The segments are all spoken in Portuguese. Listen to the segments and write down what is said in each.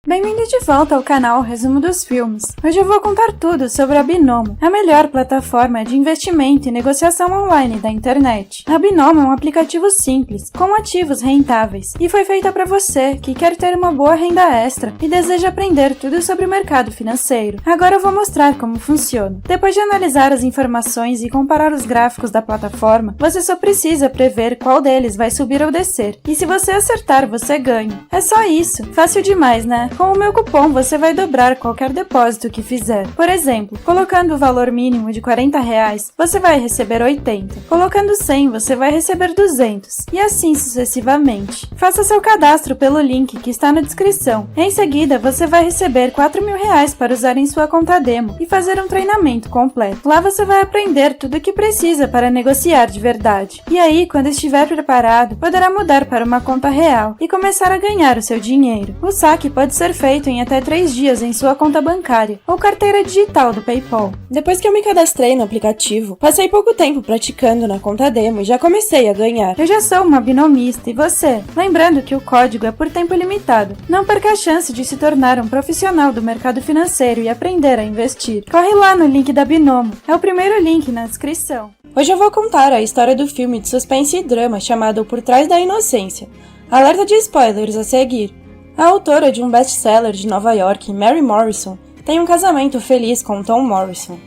Bem-vindo de volta ao canal Resumo dos Filmes. Hoje eu vou contar tudo sobre a Binomo, a melhor plataforma de investimento e negociação online da internet. A Binomo é um aplicativo simples, com ativos rentáveis, e foi feita para você que quer ter uma boa renda extra e deseja aprender tudo sobre o mercado financeiro. Agora eu vou mostrar como funciona. Depois de analisar as informações e comparar os gráficos da plataforma, você só precisa prever qual deles vai subir ou descer. E se você acertar, você ganha. É só isso. Fácil demais, né? Com o meu cupom, você vai dobrar qualquer depósito que fizer. Por exemplo, colocando o valor mínimo de R$40, você vai receber 80. Colocando 100, você vai receber 200. E assim sucessivamente. Faça seu cadastro pelo link que está na descrição. Em seguida, você vai receber R$4.000 para usar em sua conta demo e fazer um treinamento completo. Lá você vai aprender tudo o que precisa para negociar de verdade. E aí, quando estiver preparado, poderá mudar para uma conta real e começar a ganhar o seu dinheiro. O saque pode ser feito em até 3 dias em sua conta bancária ou carteira digital do PayPal. Depois que eu me cadastrei no aplicativo, passei pouco tempo praticando na conta demo e já comecei a ganhar. Eu já sou uma binomista, e você? Lembrando que o código é por tempo limitado. Não perca a chance de se tornar um profissional do mercado financeiro e aprender a investir. Corre lá no link da Binomo, é o primeiro link na descrição. Hoje eu vou contar a história do filme de suspense e drama chamado Por Trás da Inocência. Alerta de spoilers a seguir. A autora de um best-seller de Nova York, Mary Morrison, tem um casamento feliz com Tom Morrison.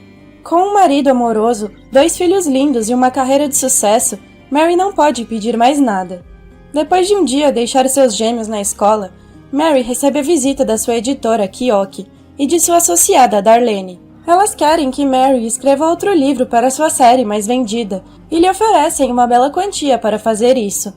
Com um marido amoroso, 2 filhos lindos e uma carreira de sucesso, Mary não pode pedir mais nada. Depois de um dia deixar seus gêmeos na escola, Mary recebe a visita da sua editora, Keokee, e de sua associada, Darlene. Elas querem que Mary escreva outro livro para sua série mais vendida e lhe oferecem uma bela quantia para fazer isso.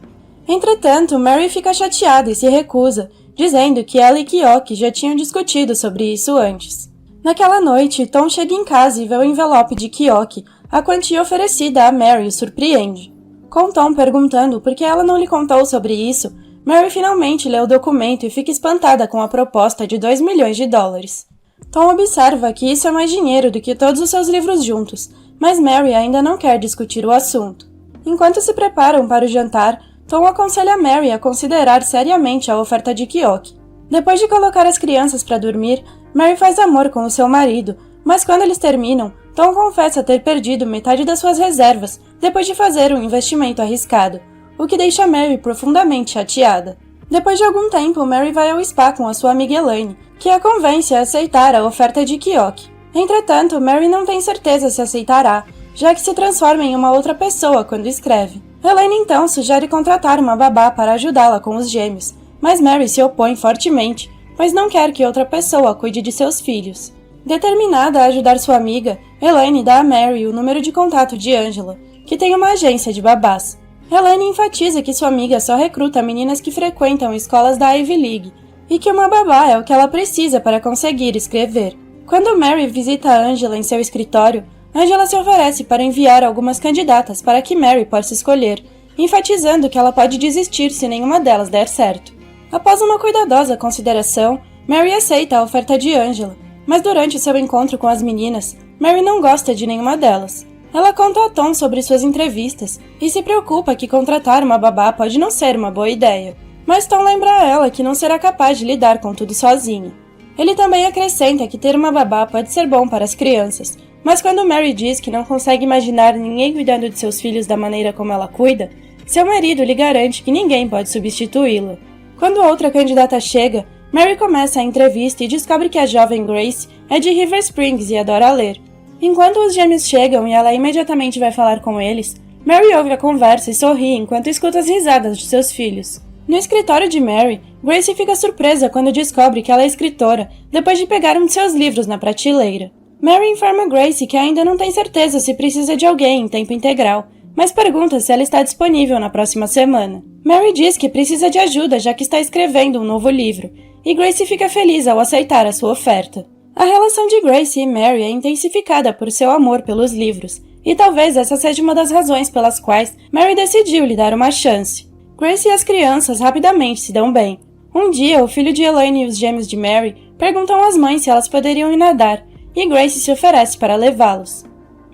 Entretanto, Mary fica chateada e se recusa, dizendo que ela e Keokee já tinham discutido sobre isso antes. Naquela noite, Tom chega em casa e vê o envelope de Keokee. A quantia oferecida a Mary o surpreende. Com Tom perguntando por que ela não lhe contou sobre isso, Mary finalmente lê o documento e fica espantada com a proposta de $2 milhões. Tom observa que isso é mais dinheiro do que todos os seus livros juntos, mas Mary ainda não quer discutir o assunto. Enquanto se preparam para o jantar, Tom aconselha Mary a considerar seriamente a oferta de Keokee. Depois de colocar as crianças para dormir, Mary faz amor com o seu marido, mas quando eles terminam, Tom confessa ter perdido metade das suas reservas depois de fazer um investimento arriscado, o que deixa Mary profundamente chateada. Depois de algum tempo, Mary vai ao spa com a sua amiga Elaine, que a convence a aceitar a oferta de Keokee. Entretanto, Mary não tem certeza se aceitará, já que se transforma em uma outra pessoa quando escreve. Elaine então sugere contratar uma babá para ajudá-la com os gêmeos, mas Mary se opõe fortemente, pois não quer que outra pessoa cuide de seus filhos. Determinada a ajudar sua amiga, Elaine dá a Mary o número de contato de Angela, que tem uma agência de babás. Elaine enfatiza que sua amiga só recruta meninas que frequentam escolas da Ivy League, e que uma babá é o que ela precisa para conseguir escrever. Quando Mary visita Angela em seu escritório, Angela se oferece para enviar algumas candidatas para que Mary possa escolher, enfatizando que ela pode desistir se nenhuma delas der certo. Após uma cuidadosa consideração, Mary aceita a oferta de Angela, mas durante seu encontro com as meninas, Mary não gosta de nenhuma delas. Ela conta a Tom sobre suas entrevistas e se preocupa que contratar uma babá pode não ser uma boa ideia, mas Tom lembra a ela que não será capaz de lidar com tudo sozinho. Ele também acrescenta que ter uma babá pode ser bom para as crianças, mas quando Mary diz que não consegue imaginar ninguém cuidando de seus filhos da maneira como ela cuida, seu marido lhe garante que ninguém pode substituí-la. Quando outra candidata chega, Mary começa a entrevista e descobre que a jovem Grace é de River Springs e adora ler. Enquanto os gêmeos chegam e ela imediatamente vai falar com eles, Mary ouve a conversa e sorri enquanto escuta as risadas de seus filhos. No escritório de Mary, Grace fica surpresa quando descobre que ela é escritora, depois de pegar um de seus livros na prateleira. Mary informa Grace que ainda não tem certeza se precisa de alguém em tempo integral, mas pergunta se ela está disponível na próxima semana. Mary diz que precisa de ajuda já que está escrevendo um novo livro, e Grace fica feliz ao aceitar a sua oferta. A relação de Grace e Mary é intensificada por seu amor pelos livros, e talvez essa seja uma das razões pelas quais Mary decidiu lhe dar uma chance. Grace e as crianças rapidamente se dão bem. Um dia, o filho de Elaine e os gêmeos de Mary perguntam às mães se elas poderiam ir nadar, e Grace se oferece para levá-los.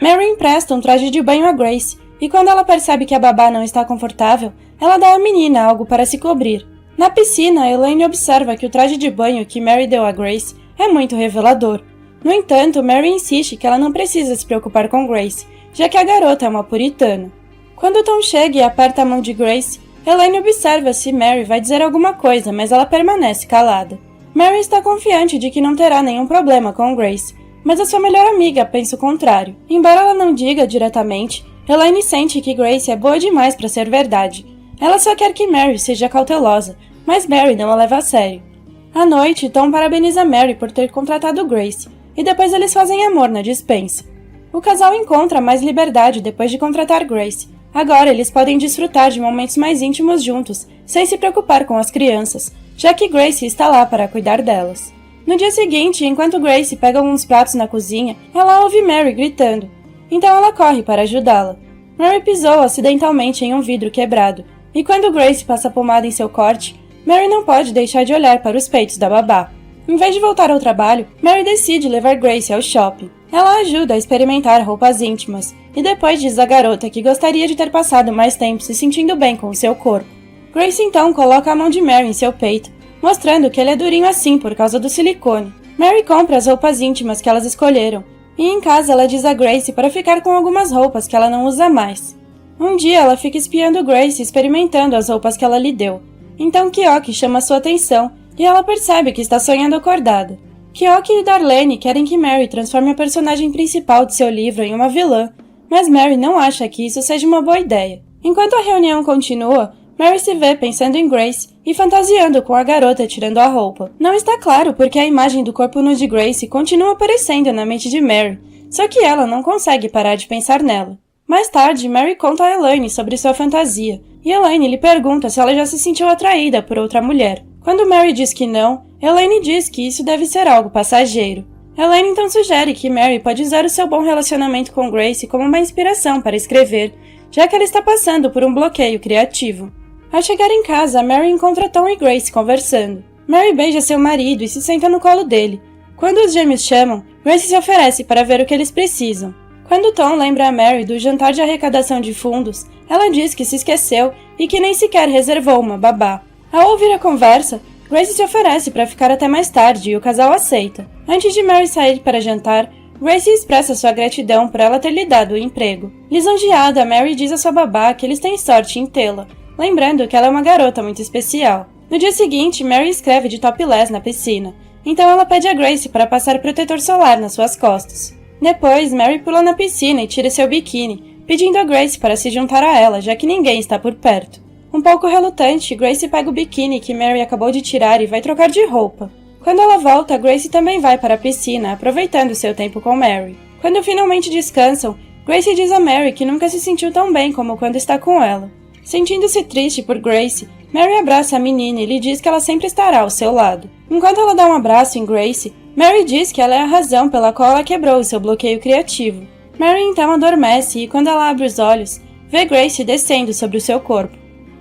Mary empresta um traje de banho a Grace, e quando ela percebe que a babá não está confortável, ela dá à menina algo para se cobrir. Na piscina, Elaine observa que o traje de banho que Mary deu a Grace é muito revelador. No entanto, Mary insiste que ela não precisa se preocupar com Grace, já que a garota é uma puritana. Quando Tom chega e aperta a mão de Grace, Elaine observa se Mary vai dizer alguma coisa, mas ela permanece calada. Mary está confiante de que não terá nenhum problema com Grace, mas a sua melhor amiga pensa o contrário. Embora ela não diga diretamente, Elaine sente que Grace é boa demais para ser verdade. Ela só quer que Mary seja cautelosa, mas Mary não a leva a sério. À noite, Tom parabeniza Mary por ter contratado Grace, e depois eles fazem amor na despensa. O casal encontra mais liberdade depois de contratar Grace. Agora eles podem desfrutar de momentos mais íntimos juntos, sem se preocupar com as crianças, já que Grace está lá para cuidar delas. No dia seguinte, enquanto Grace pega alguns pratos na cozinha, ela ouve Mary gritando. Então ela corre para ajudá-la. Mary pisou acidentalmente em um vidro quebrado, e quando Grace passa pomada em seu corte, Mary não pode deixar de olhar para os peitos da babá. Em vez de voltar ao trabalho, Mary decide levar Grace ao shopping. Ela ajuda a experimentar roupas íntimas, e depois diz à garota que gostaria de ter passado mais tempo se sentindo bem com o seu corpo. Grace então coloca a mão de Mary em seu peito, mostrando que ele é durinho assim por causa do silicone. Mary compra as roupas íntimas que elas escolheram, e em casa ela diz a Grace para ficar com algumas roupas que ela não usa mais. Um dia ela fica espiando Grace experimentando as roupas que ela lhe deu. Então Kyoki chama sua atenção e ela percebe que está sonhando acordada. Kyoki e Darlene querem que Mary transforme a personagem principal de seu livro em uma vilã, mas Mary não acha que isso seja uma boa ideia. Enquanto a reunião continua, Mary se vê pensando em Grace e fantasiando com a garota tirando a roupa. Não está claro porque a imagem do corpo nu de Grace continua aparecendo na mente de Mary, só que ela não consegue parar de pensar nela. Mais tarde, Mary conta a Elaine sobre sua fantasia, e Elaine lhe pergunta se ela já se sentiu atraída por outra mulher. Quando Mary diz que não, Elaine diz que isso deve ser algo passageiro. Elaine então sugere que Mary pode usar o seu bom relacionamento com Grace como uma inspiração para escrever, já que ela está passando por um bloqueio criativo. Ao chegar em casa, Mary encontra Tom e Grace conversando. Mary beija seu marido e se senta no colo dele. Quando os gêmeos chamam, Grace se oferece para ver o que eles precisam. Quando Tom lembra a Mary do jantar de arrecadação de fundos, ela diz que se esqueceu e que nem sequer reservou uma babá. Ao ouvir a conversa, Grace se oferece para ficar até mais tarde e o casal aceita. Antes de Mary sair para jantar, Grace expressa sua gratidão por ela ter lhe dado o emprego. Lisonjeada, Mary diz a sua babá que eles têm sorte em tê-la, lembrando que ela é uma garota muito especial. No dia seguinte, Mary escreve de topless na piscina, então ela pede a Grace para passar protetor solar nas suas costas. Depois, Mary pula na piscina e tira seu biquíni, pedindo a Grace para se juntar a ela, já que ninguém está por perto. Um pouco relutante, Grace pega o biquíni que Mary acabou de tirar e vai trocar de roupa. Quando ela volta, Grace também vai para a piscina, aproveitando seu tempo com Mary. Quando finalmente descansam, Grace diz a Mary que nunca se sentiu tão bem como quando está com ela. Sentindo-se triste por Grace, Mary abraça a menina e lhe diz que ela sempre estará ao seu lado. Enquanto ela dá um abraço em Grace, Mary diz que ela é a razão pela qual ela quebrou o seu bloqueio criativo. Mary então adormece e, quando ela abre os olhos, vê Grace descendo sobre o seu corpo.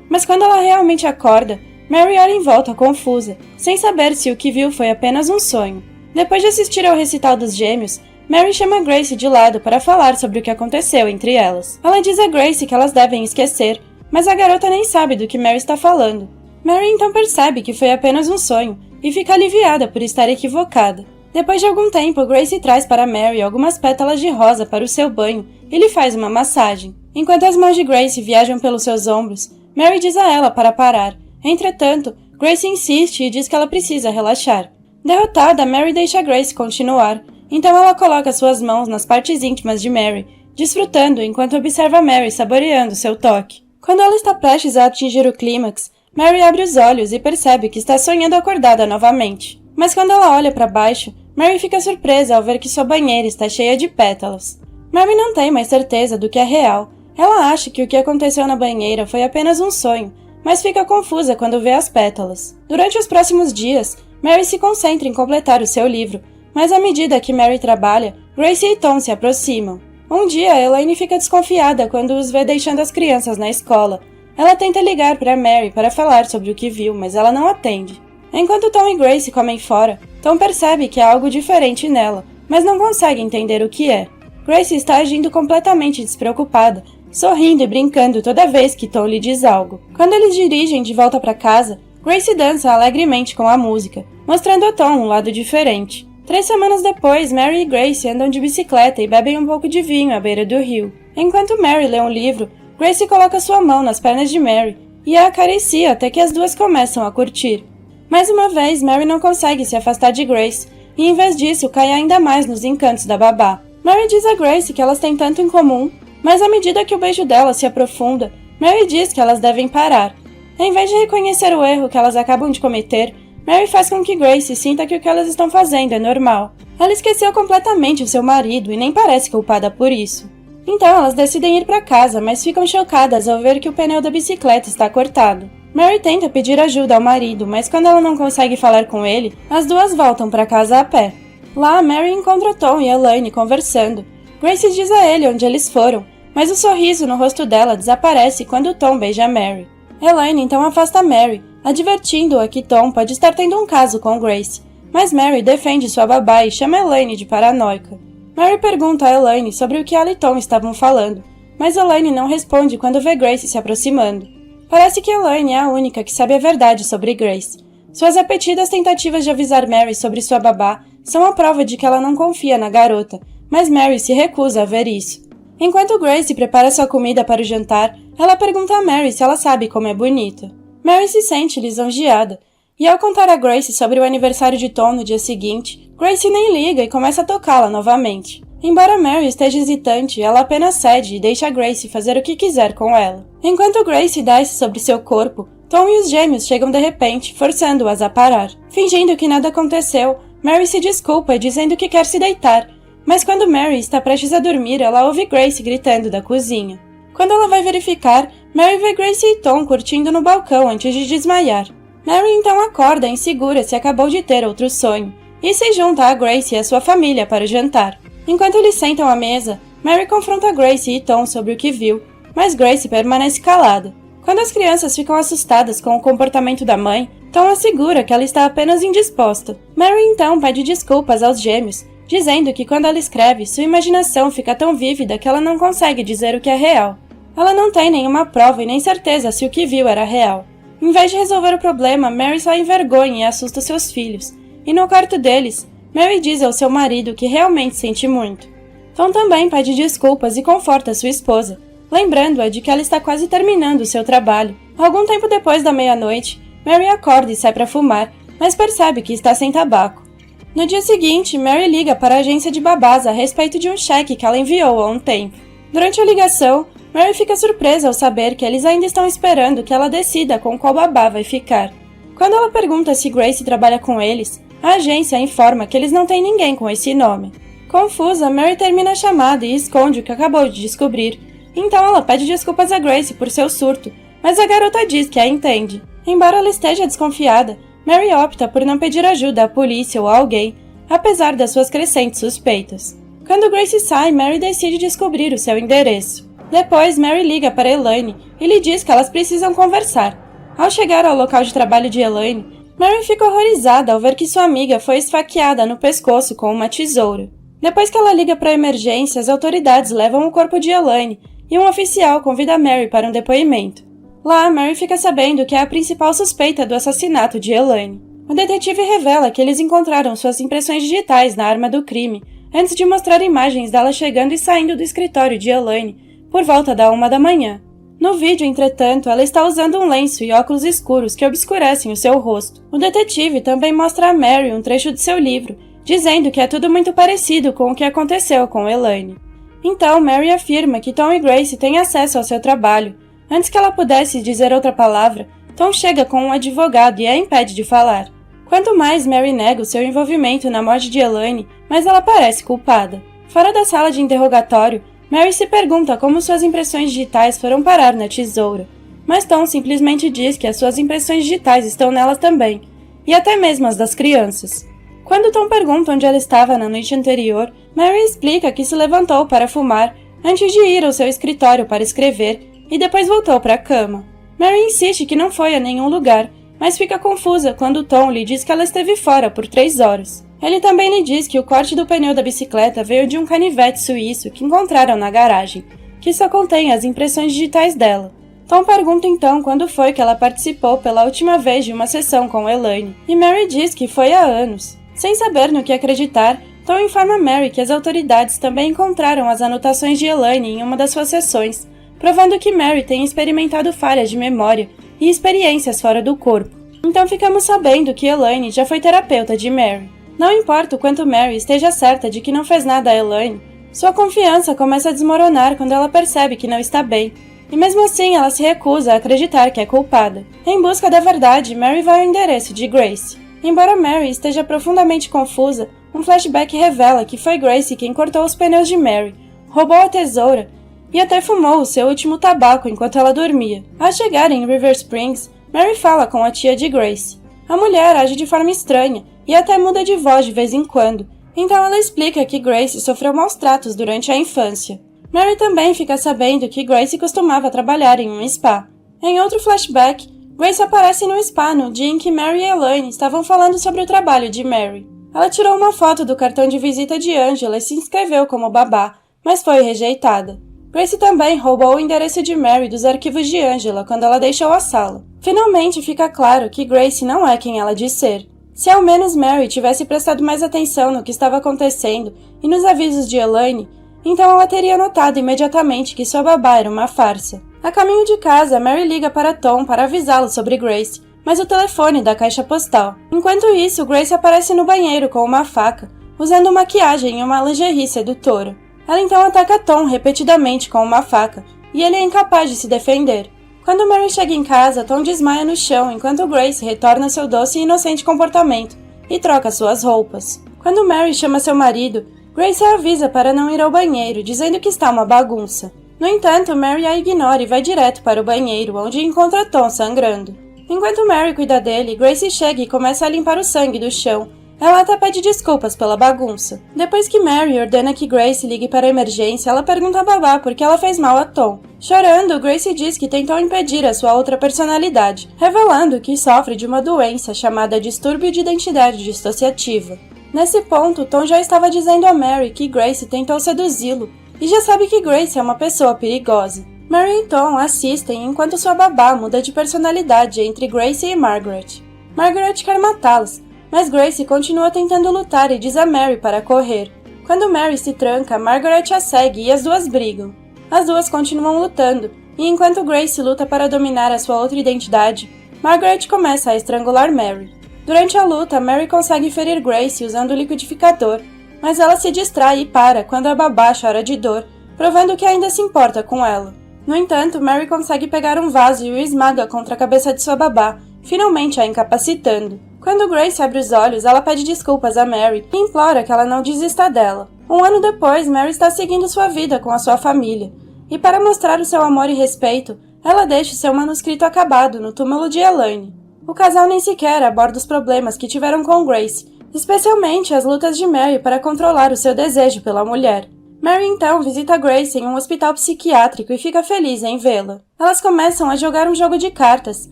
Mas quando ela realmente acorda, Mary olha em volta confusa, sem saber se o que viu foi apenas um sonho. Depois de assistir ao recital dos gêmeos, Mary chama Grace de lado para falar sobre o que aconteceu entre elas. Ela diz a Grace que elas devem esquecer, mas a garota nem sabe do que Mary está falando. Mary então percebe que foi apenas um sonho e fica aliviada por estar equivocada. Depois de algum tempo, Grace traz para Mary algumas pétalas de rosa para o seu banho e lhe faz uma massagem. Enquanto as mãos de Grace viajam pelos seus ombros, Mary diz a ela para parar. Entretanto, Grace insiste e diz que ela precisa relaxar. Derrotada, Mary deixa Grace continuar, então ela coloca suas mãos nas partes íntimas de Mary, desfrutando enquanto observa Mary saboreando seu toque. Quando ela está prestes a atingir o clímax, Mary abre os olhos e percebe que está sonhando acordada novamente. Mas quando ela olha para baixo, Mary fica surpresa ao ver que sua banheira está cheia de pétalas. Mary não tem mais certeza do que é real. Ela acha que o que aconteceu na banheira foi apenas um sonho, mas fica confusa quando vê as pétalas. Durante os próximos dias, Mary se concentra em completar o seu livro, mas à medida que Mary trabalha, Grace e Tom se aproximam. Um dia, Elaine fica desconfiada quando os vê deixando as crianças na escola. Ela tenta ligar para Mary para falar sobre o que viu, mas ela não atende. Enquanto Tom e Grace comem fora, Tom percebe que há algo diferente nela, mas não consegue entender o que é. Grace está agindo completamente despreocupada, sorrindo e brincando toda vez que Tom lhe diz algo. Quando eles dirigem de volta para casa, Grace dança alegremente com a música, mostrando a Tom um lado diferente. 3 semanas depois, Mary e Grace andam de bicicleta e bebem um pouco de vinho à beira do rio. Enquanto Mary lê um livro, Grace coloca sua mão nas pernas de Mary e a acaricia até que as duas começam a curtir. Mais uma vez, Mary não consegue se afastar de Grace e, em vez disso, cai ainda mais nos encantos da babá. Mary diz a Grace que elas têm tanto em comum, mas à medida que o beijo dela se aprofunda, Mary diz que elas devem parar. Em vez de reconhecer o erro que elas acabam de cometer, Mary faz com que Grace sinta que o que elas estão fazendo é normal. Ela esqueceu completamente o seu marido e nem parece culpada por isso. Então elas decidem ir para casa, mas ficam chocadas ao ver que o pneu da bicicleta está cortado. Mary tenta pedir ajuda ao marido, mas quando ela não consegue falar com ele, as duas voltam para casa a pé. Lá, Mary encontra Tom e Elaine conversando. Grace diz a ele onde eles foram, mas o sorriso no rosto dela desaparece quando Tom beija Mary. Elaine então afasta Mary, advertindo-a que Tom pode estar tendo um caso com Grace, mas Mary defende sua babá e chama Elaine de paranoica. Mary pergunta a Elaine sobre o que ela e Tom estavam falando, mas Elaine não responde quando vê Grace se aproximando. Parece que Elaine é a única que sabe a verdade sobre Grace. Suas repetidas tentativas de avisar Mary sobre sua babá são a prova de que ela não confia na garota, mas Mary se recusa a ver isso. Enquanto Grace prepara sua comida para o jantar, ela pergunta a Mary se ela sabe como é bonita. Mary se sente lisonjeada, e ao contar a Grace sobre o aniversário de Tom no dia seguinte, Grace nem liga e começa a tocá-la novamente. Embora Mary esteja hesitante, ela apenas cede e deixa Grace fazer o que quiser com ela. Enquanto Grace desce sobre seu corpo, Tom e os gêmeos chegam de repente, forçando-as a parar. Fingindo que nada aconteceu, Mary se desculpa dizendo que quer se deitar, mas quando Mary está prestes a dormir, ela ouve Grace gritando da cozinha. Quando ela vai verificar, Mary vê Grace e Tom curtindo no balcão antes de desmaiar. Mary então acorda insegura se acabou de ter outro sonho, e se junta a Grace e a sua família para o jantar. Enquanto eles sentam à mesa, Mary confronta Grace e Tom sobre o que viu, mas Grace permanece calada. Quando as crianças ficam assustadas com o comportamento da mãe, Tom assegura que ela está apenas indisposta. Mary então pede desculpas aos gêmeos, dizendo que quando ela escreve, sua imaginação fica tão vívida que ela não consegue dizer o que é real. Ela não tem nenhuma prova e nem certeza se o que viu era real. Em vez de resolver o problema, Mary só envergonha e assusta seus filhos. E no quarto deles, Mary diz ao seu marido que realmente sente muito. Tom também pede desculpas e conforta sua esposa, lembrando-a de que ela está quase terminando o seu trabalho. Algum tempo depois da meia-noite, Mary acorda e sai para fumar, mas percebe que está sem tabaco. No dia seguinte, Mary liga para a agência de babás a respeito de um cheque que ela enviou há um tempo. Durante a ligação, Mary fica surpresa ao saber que eles ainda estão esperando que ela decida com qual babá vai ficar. Quando ela pergunta se Grace trabalha com eles, a agência informa que eles não têm ninguém com esse nome. Confusa, Mary termina a chamada e esconde o que acabou de descobrir. Então ela pede desculpas a Grace por seu surto, mas a garota diz que a entende. Embora ela esteja desconfiada, Mary opta por não pedir ajuda à polícia ou a alguém, apesar das suas crescentes suspeitas. Quando Grace sai, Mary decide descobrir o seu endereço. Depois, Mary liga para Elaine e lhe diz que elas precisam conversar. Ao chegar ao local de trabalho de Elaine, Mary fica horrorizada ao ver que sua amiga foi esfaqueada no pescoço com uma tesoura. Depois que ela liga para a emergência, as autoridades levam o corpo de Elaine e um oficial convida Mary para um depoimento. Lá, Mary fica sabendo que é a principal suspeita do assassinato de Elaine. O detetive revela que eles encontraram suas impressões digitais na arma do crime, antes de mostrar imagens dela chegando e saindo do escritório de Elaine, por volta da 1 da manhã. No vídeo, entretanto, ela está usando um lenço e óculos escuros que obscurecem o seu rosto. O detetive também mostra a Mary um trecho de seu livro, dizendo que é tudo muito parecido com o que aconteceu com Elaine. Então, Mary afirma que Tom e Grace têm acesso ao seu trabalho. Antes que ela pudesse dizer outra palavra, Tom chega com um advogado e a impede de falar. Quanto mais Mary nega o seu envolvimento na morte de Elaine, mais ela parece culpada. Fora da sala de interrogatório, Mary se pergunta como suas impressões digitais foram parar na tesoura, mas Tom simplesmente diz que as suas impressões digitais estão nelas também, e até mesmo as das crianças. Quando Tom pergunta onde ela estava na noite anterior, Mary explica que se levantou para fumar antes de ir ao seu escritório para escrever e depois voltou para a cama. Mary insiste que não foi a nenhum lugar, mas fica confusa quando Tom lhe diz que ela esteve fora por 3 horas. Ele também lhe diz que o corte do pneu da bicicleta veio de um canivete suíço que encontraram na garagem, que só contém as impressões digitais dela. Tom pergunta então quando foi que ela participou pela última vez de uma sessão com Elaine, e Mary diz que foi há anos. Sem saber no que acreditar, Tom informa Mary que as autoridades também encontraram as anotações de Elaine em uma das suas sessões, provando que Mary tem experimentado falhas de memória e experiências fora do corpo. Então ficamos sabendo que Elaine já foi terapeuta de Mary. Não importa o quanto Mary esteja certa de que não fez nada a Elaine, sua confiança começa a desmoronar quando ela percebe que não está bem, e mesmo assim ela se recusa a acreditar que é culpada. Em busca da verdade, Mary vai ao endereço de Grace. Embora Mary esteja profundamente confusa, um flashback revela que foi Grace quem cortou os pneus de Mary, roubou a tesoura e até fumou o seu último tabaco enquanto ela dormia. Ao chegar em River Springs, Mary fala com a tia de Grace. A mulher age de forma estranha e até muda de voz de vez em quando, então ela explica que Grace sofreu maus tratos durante a infância. Mary também fica sabendo que Grace costumava trabalhar em um spa. Em outro flashback, Grace aparece no spa no dia em que Mary e Elaine estavam falando sobre o trabalho de Mary. Ela tirou uma foto do cartão de visita de Angela e se inscreveu como babá, mas foi rejeitada. Grace também roubou o endereço de Mary dos arquivos de Angela quando ela deixou a sala. Finalmente fica claro que Grace não é quem ela diz ser. Se ao menos Mary tivesse prestado mais atenção no que estava acontecendo e nos avisos de Elaine, então ela teria notado imediatamente que sua babá era uma farsa. A caminho de casa, Mary liga para Tom para avisá-lo sobre Grace, mas o telefone dá caixa postal. Enquanto isso, Grace aparece no banheiro com uma faca, usando maquiagem e uma lingerie sedutora. Ela então ataca Tom repetidamente com uma faca, e ele é incapaz de se defender. Quando Mary chega em casa, Tom desmaia no chão enquanto Grace retorna seu doce e inocente comportamento e troca suas roupas. Quando Mary chama seu marido, Grace a avisa para não ir ao banheiro, dizendo que está uma bagunça. No entanto, Mary a ignora e vai direto para o banheiro, onde encontra Tom sangrando. Enquanto Mary cuida dele, Grace chega e começa a limpar o sangue do chão. Ela até pede desculpas pela bagunça. Depois que Mary ordena que Grace ligue para a emergência, ela pergunta a babá por que ela fez mal a Tom. Chorando, Grace diz que tentou impedir a sua outra personalidade, revelando que sofre de uma doença chamada distúrbio de identidade dissociativa. Nesse ponto, Tom já estava dizendo a Mary que Grace tentou seduzi-lo, e já sabe que Grace é uma pessoa perigosa. Mary e Tom assistem enquanto sua babá muda de personalidade entre Grace e Margaret. Margaret quer matá-los, mas Grace continua tentando lutar e diz a Mary para correr. Quando Mary se tranca, Margaret a segue e as duas brigam. As duas continuam lutando, e enquanto Grace luta para dominar a sua outra identidade, Margaret começa a estrangular Mary. Durante a luta, Mary consegue ferir Grace usando o liquidificador, mas ela se distrai e para quando a babá chora de dor, provando que ainda se importa com ela. No entanto, Mary consegue pegar um vaso e o esmaga contra a cabeça de sua babá, finalmente a incapacitando. Quando Grace abre os olhos, ela pede desculpas a Mary e implora que ela não desista dela. Um ano depois, Mary está seguindo sua vida com a sua família, e para mostrar o seu amor e respeito, ela deixa o seu manuscrito acabado no túmulo de Elaine. O casal nem sequer aborda os problemas que tiveram com Grace, especialmente as lutas de Mary para controlar o seu desejo pela mulher. Mary então visita Grace em um hospital psiquiátrico e fica feliz em vê-la. Elas começam a jogar um jogo de cartas,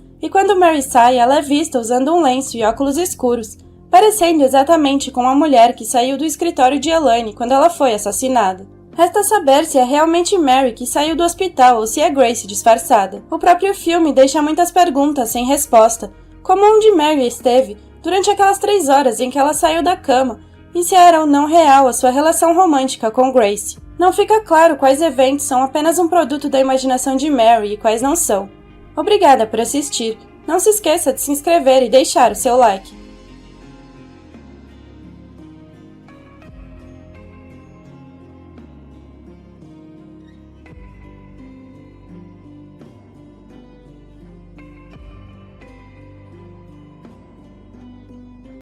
e quando Mary sai, ela é vista usando um lenço e óculos escuros, parecendo exatamente com a mulher que saiu do escritório de Elaine quando ela foi assassinada. Resta saber se é realmente Mary que saiu do hospital ou se é Grace disfarçada. O próprio filme deixa muitas perguntas sem resposta, como onde Mary esteve durante aquelas 3 horas em que ela saiu da cama, e se era ou não real a sua relação romântica com Grace. Não fica claro quais eventos são apenas um produto da imaginação de Mary e quais não são. Obrigada por assistir. Não se esqueça de se inscrever e deixar o seu like.